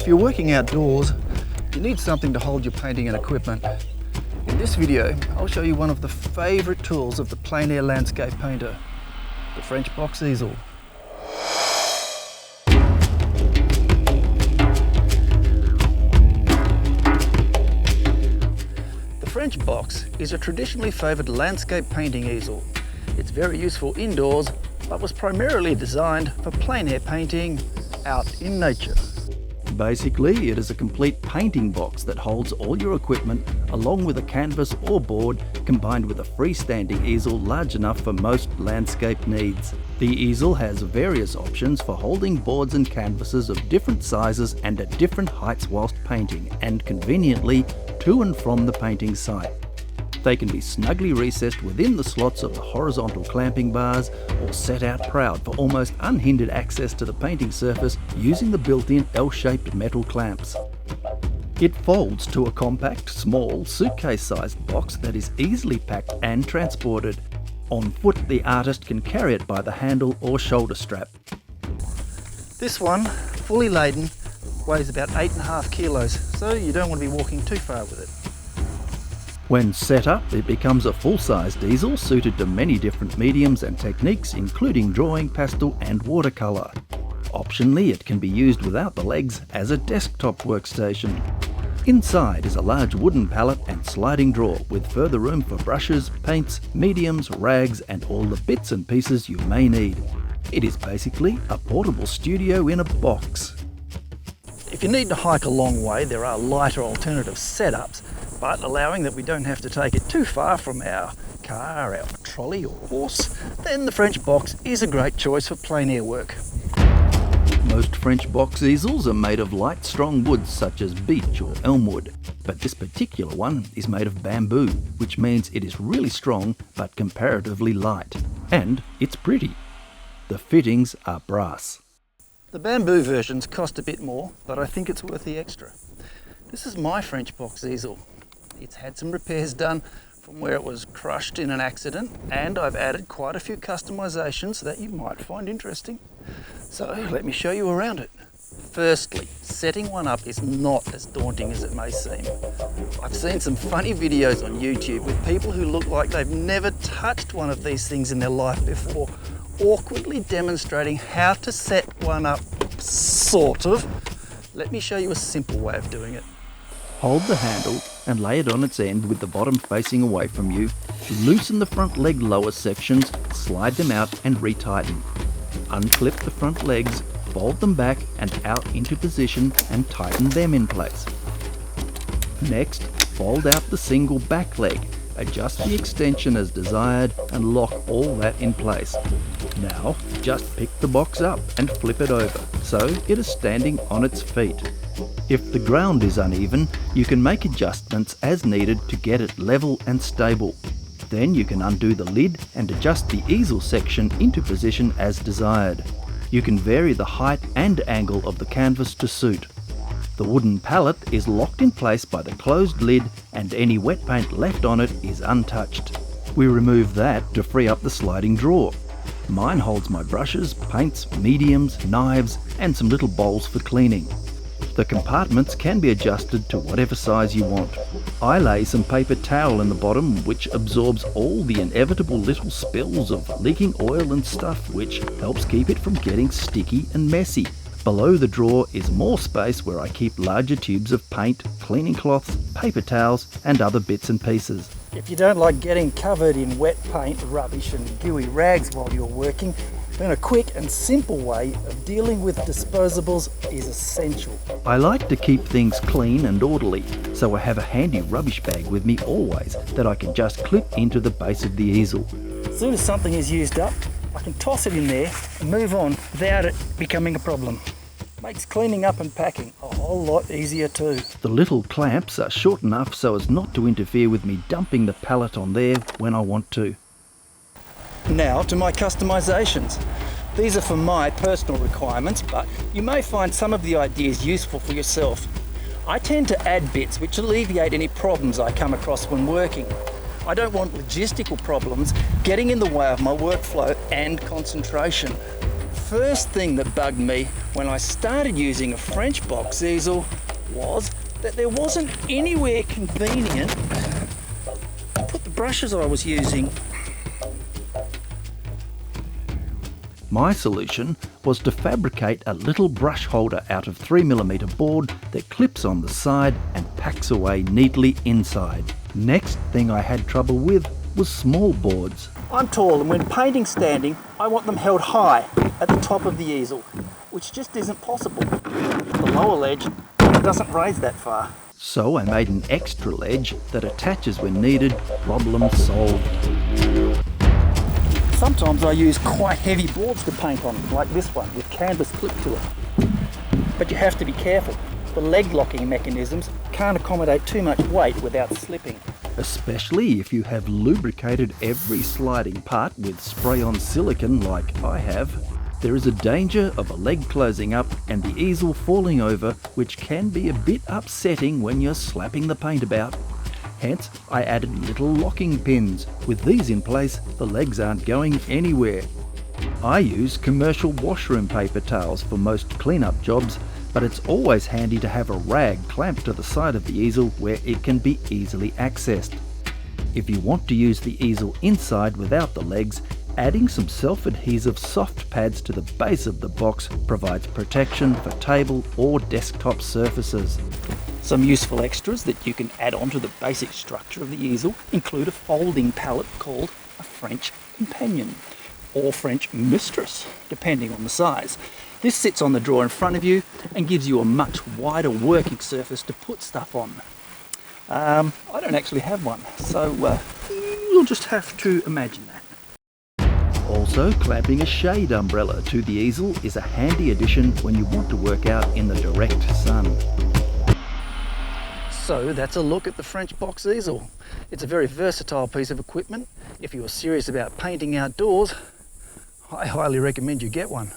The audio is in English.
If you're working outdoors, you need something to hold your painting and equipment. In this video, I'll show you one of the favourite tools of the plein air landscape painter, the French Box Easel. The French Box is a traditionally favoured landscape painting easel. It's very useful indoors, but was primarily designed for plein air painting out in nature. Basically, it is a complete painting box that holds all your equipment along with a canvas or board combined with a freestanding easel large enough for most landscape needs. The easel has various options for holding boards and canvases of different sizes and at different heights whilst painting, and conveniently to and from the painting site. They can be snugly recessed within the slots of the horizontal clamping bars or set out proud for almost unhindered access to the painting surface using the built-in L-shaped metal clamps. It folds to a compact, small, suitcase-sized box that is easily packed and transported. On foot, the artist can carry it by the handle or shoulder strap. This one, fully laden, weighs about 8.5 kilos, so you don't want to be walking too far with it. When set up, it becomes a full-sized easel suited to many different mediums and techniques, including drawing, pastel and watercolour. Optionally, it can be used without the legs as a desktop workstation. Inside is a large wooden pallet and sliding drawer with further room for brushes, paints, mediums, rags and all the bits and pieces you may need. It is basically a portable studio in a box. If you need to hike a long way, there are lighter alternative setups, but allowing that we don't have to take it too far from our car, our trolley or horse, then the French Box is a great choice for plein air work. Most French Box easels are made of light, strong woods such as beech or elm wood, but this particular one is made of bamboo, which means it is really strong but comparatively light. And it's pretty. The fittings are brass. The bamboo versions cost a bit more, but I think it's worth the extra. This is my French Box easel. It's had some repairs done from where it was crushed in an accident, and I've added quite a few customisations that you might find interesting. So let me show you around it. Firstly, setting one up is not as daunting as it may seem. I've seen some funny videos on YouTube with people who look like they've never touched one of these things in their life before, awkwardly demonstrating how to set one up, sort of. Let me show you a simple way of doing it. Hold the handle and lay it on its end with the bottom facing away from you. Loosen the front leg lower sections, slide them out and retighten. Unclip the front legs, fold them back and out into position and tighten them in place. Next, fold out the single back leg. Adjust the extension as desired and lock all that in place. Now, just pick the box up and flip it over, so it is standing on its feet. If the ground is uneven, you can make adjustments as needed to get it level and stable. Then you can undo the lid and adjust the easel section into position as desired. You can vary the height and angle of the canvas to suit. The wooden pallet is locked in place by the closed lid and any wet paint left on it is untouched. We remove that to free up the sliding drawer. Mine holds my brushes, paints, mediums, knives and some little bowls for cleaning. The compartments can be adjusted to whatever size you want. I lay some paper towel in the bottom which absorbs all the inevitable little spills of leaking oil and stuff, which helps keep it from getting sticky and messy. Below the drawer is more space where I keep larger tubes of paint, cleaning cloths, paper towels and other bits and pieces. If you don't like getting covered in wet paint, rubbish and gooey rags while you're working, then a quick and simple way of dealing with disposables is essential. I like to keep things clean and orderly, so I have a handy rubbish bag with me always that I can just clip into the base of the easel. As soon as something is used up, I can toss it in there and move on without it becoming a problem. Makes cleaning up and packing a whole lot easier too. The little clamps are short enough so as not to interfere with me dumping the pallet on there when I want to. Now to my customisations. These are for my personal requirements, but you may find some of the ideas useful for yourself. I tend to add bits which alleviate any problems I come across when working. I don't want logistical problems getting in the way of my workflow and concentration. first thing that bugged me when I started using a French box easel was that there wasn't anywhere convenient to put the brushes I was using. My solution was to fabricate a little brush holder out of 3mm board that clips on the side and packs away neatly inside. Next thing I had trouble with was small boards. I'm tall, and when painting standing, I want them held high at the top of the easel, which just isn't possible. The lower ledge doesn't raise that far. So I made an extra ledge that attaches when needed. Problem solved. Sometimes I use quite heavy boards to paint on, like this one with canvas clip to it. But you have to be careful. The leg locking mechanisms can't accommodate too much weight without slipping. Especially if you have lubricated every sliding part with spray-on silicone like I have. There is a danger of a leg closing up and the easel falling over, which can be a bit upsetting when you're slapping the paint about. Hence, I added little locking pins. With these in place, the legs aren't going anywhere. I use commercial washroom paper towels for most cleanup jobs, but it's always handy to have a rag clamped to the side of the easel where it can be easily accessed. If you want to use the easel inside without the legs, adding some self-adhesive soft pads to the base of the box provides protection for table or desktop surfaces. Some useful extras that you can add on to the basic structure of the easel include a folding palette called a French companion, or French mistress, depending on the size. This sits on the drawer in front of you and gives you a much wider working surface to put stuff on. I don't actually have one, so you'll just have to imagine that. Also, clamping a shade umbrella to the easel is a handy addition when you want to work out in the direct sun. So that's a look at the French box easel. It's a very versatile piece of equipment. If you are serious about painting outdoors, I highly recommend you get one.